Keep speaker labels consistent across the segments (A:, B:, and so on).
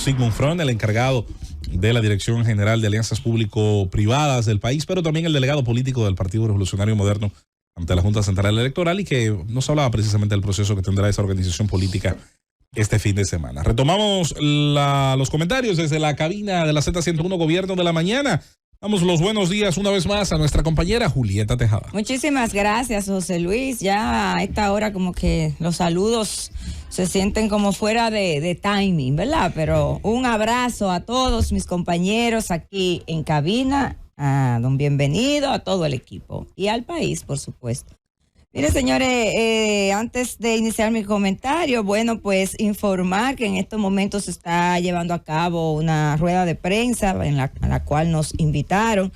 A: Sigmund Freund, el encargado de la Dirección General de Alianzas Público-Privadas del país, pero también el delegado político del Partido Revolucionario Moderno ante la Junta Central Electoral, y que nos hablaba precisamente del proceso que tendrá esa organización política este fin de semana. Retomamos los comentarios desde la cabina de la Z101 Gobierno de la Mañana. Damos los buenos días una vez más a nuestra compañera Julieta Tejada.
B: Muchísimas gracias, José Luis. Ya a esta hora como que los saludos se sienten como fuera de timing, ¿verdad? Pero un abrazo a todos mis compañeros aquí en cabina, a don Bienvenido, a todo el equipo y al país, por supuesto. Miren, señores, antes de iniciar mi comentario, bueno, pues informar que en estos momentos se está llevando a cabo una rueda de prensa a la cual nos invitaron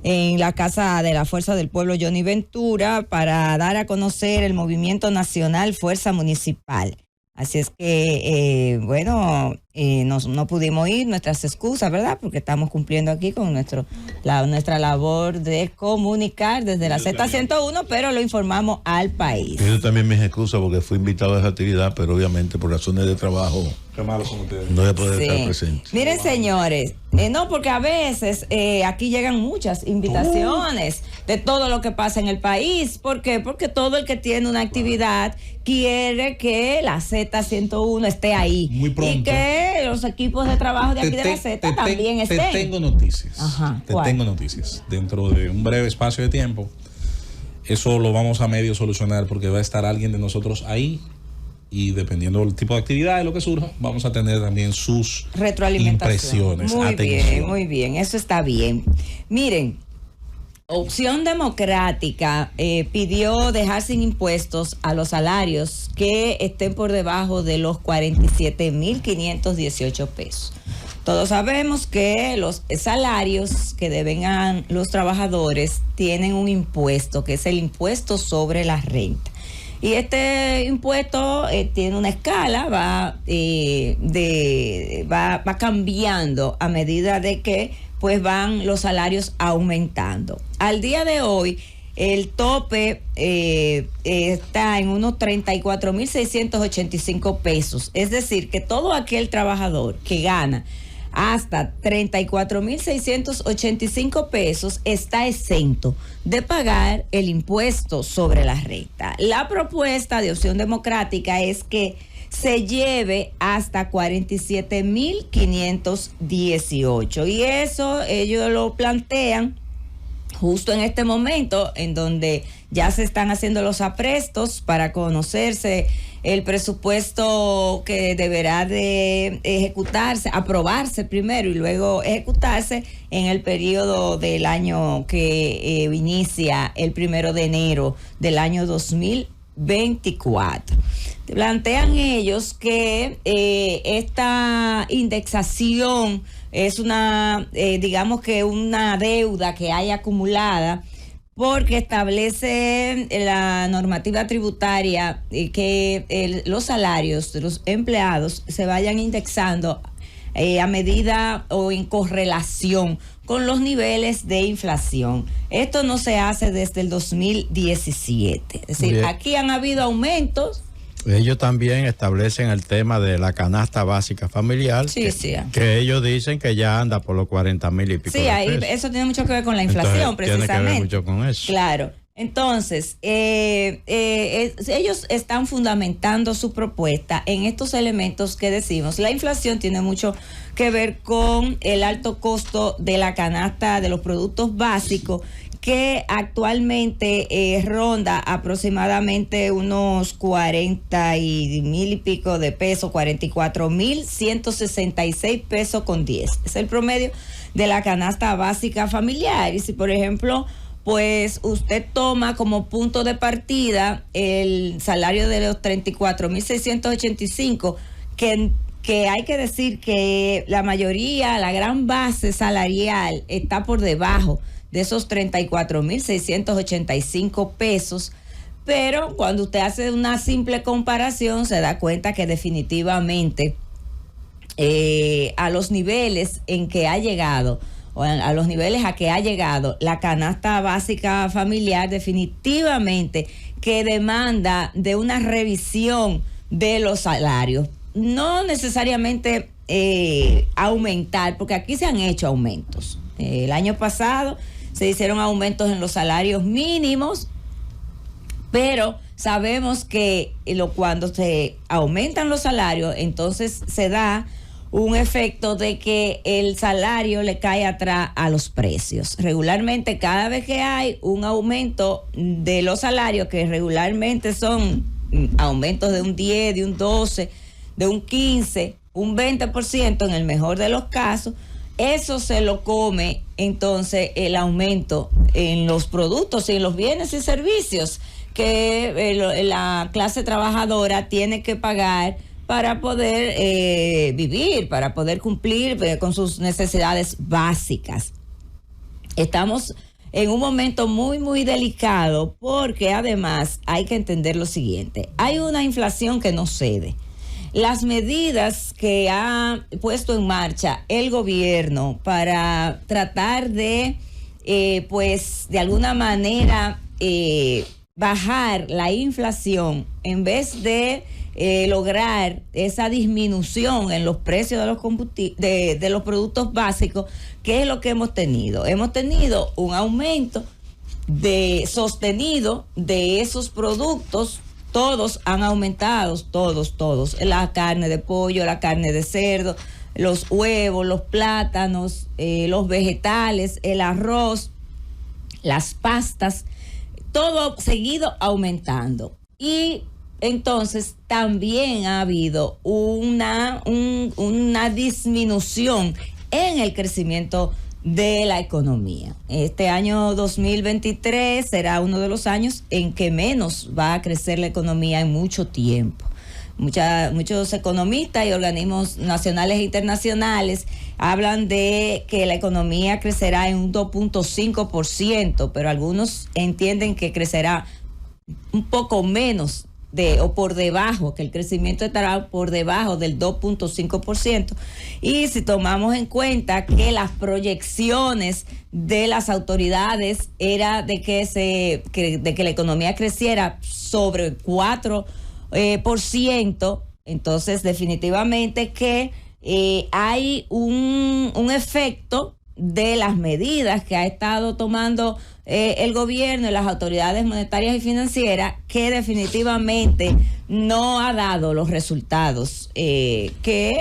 B: en la Casa de la Fuerza del Pueblo Johnny Ventura para dar a conocer el Movimiento Nacional Fuerza Municipal. Así es que, no pudimos ir, nuestras excusas, ¿verdad? Porque estamos cumpliendo aquí con nuestra labor de comunicar desde la Z101, pero lo informamos al país.
C: Yo también mis excusas porque fui invitado a esa actividad, pero obviamente por razones de trabajo no voy a poder estar presente.
B: Miren, señores, no, porque a veces aquí llegan muchas invitaciones de todo lo que pasa en el país. ¿Por qué? Porque todo el que tiene una actividad quiere que la Z101 esté ahí.
A: Muy pronto.
B: Y que los equipos de trabajo de aquí de la Z también estén.
A: Te tengo noticias.
B: Ajá,
A: tengo noticias. Dentro de un breve espacio de tiempo, eso lo vamos a medio solucionar porque va a estar alguien de nosotros ahí. Y dependiendo del tipo de actividad y lo que surja, vamos a tener también sus impresiones.
B: Muy bien, eso está bien. Miren, Opción Democrática pidió dejar sin impuestos a los salarios que estén por debajo de los 47.518 pesos. Todos sabemos que los salarios que devengan los trabajadores tienen un impuesto, que es el impuesto sobre la renta. Y este impuesto tiene una escala, va cambiando a medida de que pues van los salarios aumentando. Al día de hoy, el tope está en unos 34.685 pesos. Es decir, que todo aquel trabajador que gana hasta 34.685 pesos está exento de pagar el impuesto sobre la renta. La propuesta de Opción Democrática es que se lleve hasta 47.518, y eso ellos lo plantean justo en este momento en donde ya se están haciendo los aprestos para conocerse el presupuesto que deberá de ejecutarse, aprobarse primero y luego ejecutarse en el periodo del año que inicia el 1 de enero del año 2024. Plantean ellos que esta indexación es una, digamos que una deuda que hay acumulada, porque establece la normativa tributaria que los salarios de los empleados se vayan indexando a medida o en correlación con los niveles de inflación. Esto no se hace desde el 2017. Es decir, aquí han habido aumentos.
D: Ellos también establecen el tema de la canasta básica familiar, que ellos dicen que ya anda por los 40,000 y pico.
B: Sí, ahí eso tiene mucho que ver con la inflación. Entonces, precisamente.
D: Tiene que ver mucho con eso.
B: Claro. Entonces, ellos están fundamentando su propuesta en estos elementos que decimos. La inflación tiene mucho que ver con el alto costo de la canasta de los productos básicos, que actualmente ronda aproximadamente unos 40,000 y pico de pesos, 44,166 pesos con 10. Es el promedio de la canasta básica familiar. Y si, por ejemplo, pues usted toma como punto de partida el salario de los 34,685, que hay que decir que la mayoría, la gran base salarial está por debajo de esos 34,685 pesos, pero cuando usted hace una simple comparación se da cuenta que definitivamente a los niveles en que ha llegado, o a los niveles a que ha llegado la canasta básica familiar, definitivamente que demanda de una revisión de los salarios. No necesariamente aumentar, porque aquí se han hecho aumentos. El año pasado se hicieron aumentos en los salarios mínimos, pero sabemos que cuando se aumentan los salarios, entonces se da un efecto de que el salario le cae atrás a los precios. Regularmente, cada vez que hay un aumento de los salarios, que regularmente son aumentos de un 10, de un 12, de un 15, un 20% en el mejor de los casos, eso se lo come entonces el aumento en los productos y en los bienes y servicios que la clase trabajadora tiene que pagar para poder vivir, para poder cumplir con sus necesidades básicas. Estamos en un momento muy, muy delicado, porque además hay que entender lo siguiente: hay una inflación que no cede. Las medidas que ha puesto en marcha el gobierno para tratar de, de alguna manera, bajar la inflación, en vez de lograr esa disminución en los precios de los de los productos básicos, ¿qué es lo que hemos tenido? Hemos tenido un aumento sostenido de esos productos. Todos han aumentado, todos. La carne de pollo, la carne de cerdo, los huevos, los plátanos, los vegetales, el arroz, las pastas, todo seguido aumentando. Y entonces también ha habido una disminución en el crecimiento de la economía. Este año 2023 será uno de los años en que menos va a crecer la economía en mucho tiempo. Muchos economistas y organismos nacionales e internacionales hablan de que la economía crecerá en un 2.5%, pero algunos entienden que crecerá un poco menos o por debajo, que el crecimiento estará por debajo del 2.5%. Y si tomamos en cuenta que las proyecciones de las autoridades era de que la economía creciera sobre 4%, entonces definitivamente que hay un efecto de las medidas que ha estado tomando el gobierno y las autoridades monetarias y financieras, que definitivamente no ha dado los resultados que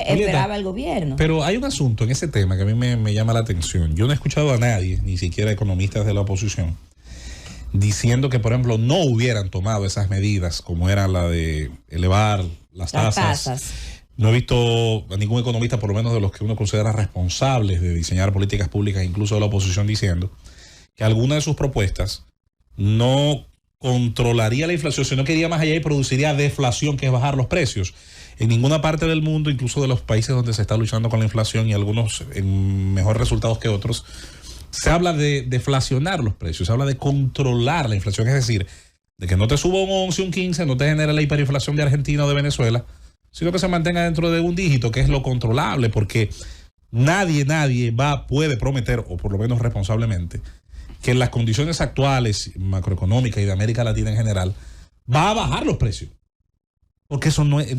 B: esperaba el gobierno.
A: Pero hay un asunto en ese tema que a mí me llama la atención. Yo no he escuchado a nadie, ni siquiera economistas de la oposición, diciendo que, por ejemplo, no hubieran tomado esas medidas, como era la de elevar las tasas. No he visto a ningún economista, por lo menos de los que uno considera responsables de diseñar políticas públicas, incluso de la oposición, diciendo que alguna de sus propuestas no controlaría la inflación, sino que iría más allá y produciría deflación, que es bajar los precios. En ninguna parte del mundo, incluso de los países donde se está luchando con la inflación, y algunos en mejores resultados que otros, se habla de deflacionar los precios, se habla de controlar la inflación, es decir, de que no te suba un 11, un 15, no te genere la hiperinflación de Argentina o de Venezuela, sino que se mantenga dentro de un dígito, que es lo controlable, porque nadie puede prometer, o por lo menos responsablemente, que en las condiciones actuales macroeconómicas y de América Latina en general va a bajar los precios. Porque eso no es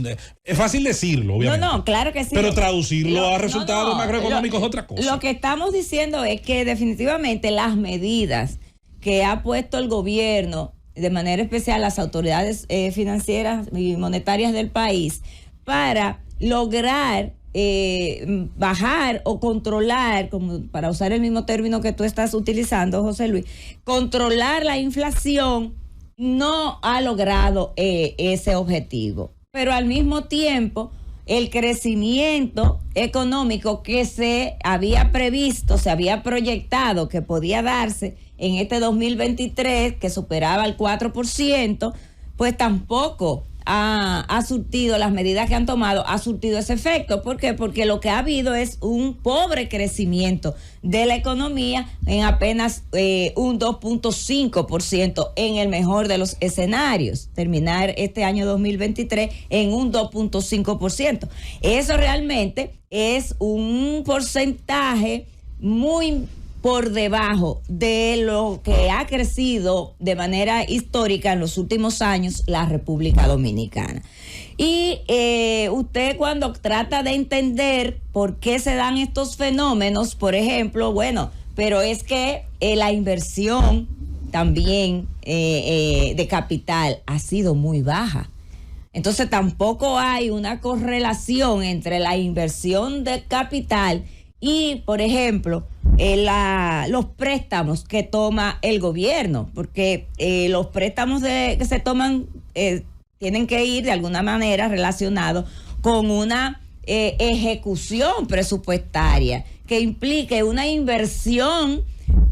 A: fácil decirlo, obviamente.
B: No, claro que sí.
A: Pero traducirlo a resultados macroeconómicos es otra cosa.
B: Lo que estamos diciendo es que definitivamente las medidas que ha puesto el gobierno, de manera especial las autoridades financieras y monetarias del país, para lograr bajar o controlar, como para usar el mismo término que tú estás utilizando, José Luis, controlar la inflación, no ha logrado ese objetivo. Pero al mismo tiempo, el crecimiento económico que se había previsto, se había proyectado que podía darse en este 2023, que superaba el 4%, pues tampoco ha surtido, las medidas que han tomado, ha surtido ese efecto. ¿Por qué? Porque lo que ha habido es un pobre crecimiento de la economía en apenas un 2.5% en el mejor de los escenarios. Terminar este año 2023 en un 2.5%. Eso realmente es un porcentaje muy por debajo de lo que ha crecido de manera histórica en los últimos años la República Dominicana. Y usted cuando trata de entender por qué se dan estos fenómenos, por ejemplo, bueno, pero es que la inversión también de capital ha sido muy baja. Entonces tampoco hay una correlación entre la inversión de capital y, por ejemplo, los préstamos que toma el gobierno, porque los préstamos que se toman tienen que ir de alguna manera relacionados con una ejecución presupuestaria que implique una inversión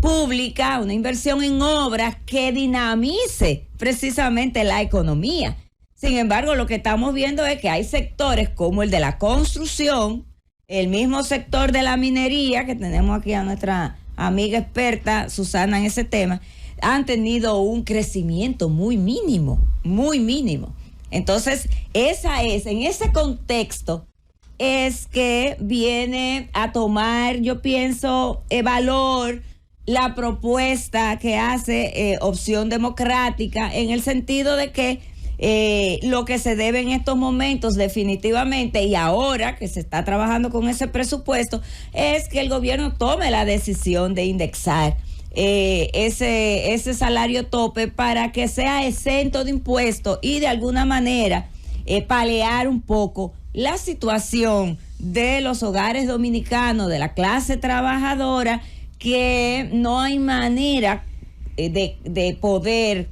B: pública, una inversión en obras que dinamice precisamente la economía. Sin embargo, lo que estamos viendo es que hay sectores como el de la construcción, el mismo sector de la minería, que tenemos aquí a nuestra amiga experta Susana en ese tema, han tenido un crecimiento muy mínimo, muy mínimo. Entonces, en ese contexto es que viene a tomar, yo pienso, valor la propuesta que hace Opción Democrática, en el sentido de que lo que se debe en estos momentos definitivamente, y ahora que se está trabajando con ese presupuesto, es que el gobierno tome la decisión de indexar ese salario tope para que sea exento de impuestos y de alguna manera paliar un poco la situación de los hogares dominicanos, de la clase trabajadora, que no hay manera de poder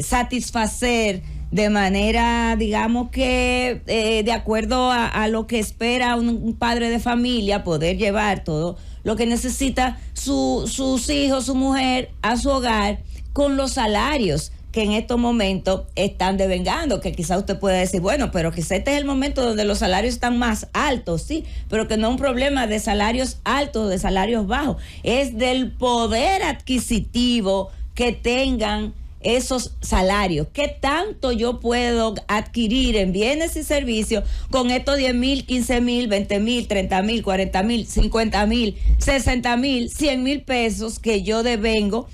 B: satisfacer de manera, digamos que de acuerdo a lo que espera un padre de familia, poder llevar todo lo que necesita sus hijos, su mujer a su hogar con los salarios que en estos momentos están devengando, que quizá usted pueda decir, bueno, pero quizá este es el momento donde los salarios están más altos, sí, pero que no es un problema de salarios altos, de salarios bajos, es del poder adquisitivo que tengan esos salarios. ¿Qué tanto yo puedo adquirir en bienes y servicios con estos 10,000, 15,000, 20,000, 30,000, 40,000, 50,000, 60,000, 100,000 pesos que yo devengo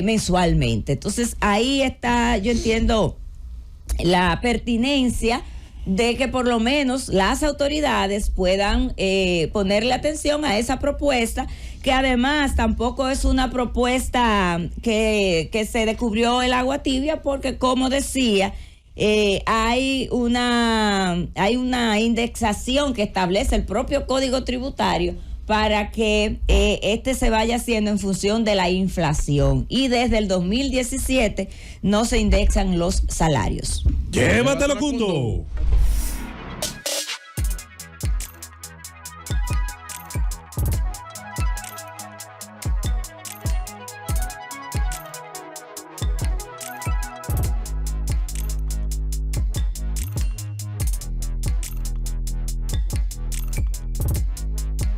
B: mensualmente? Entonces ahí está, yo entiendo, la pertinencia de que por lo menos las autoridades puedan ponerle atención a esa propuesta, que además tampoco es una propuesta que se descubrió el agua tibia, porque como decía, hay una indexación que establece el propio Código Tributario para que se vaya haciendo en función de la inflación, y desde el 2017 no se indexan los salarios.
A: Llévatelo, Cundo.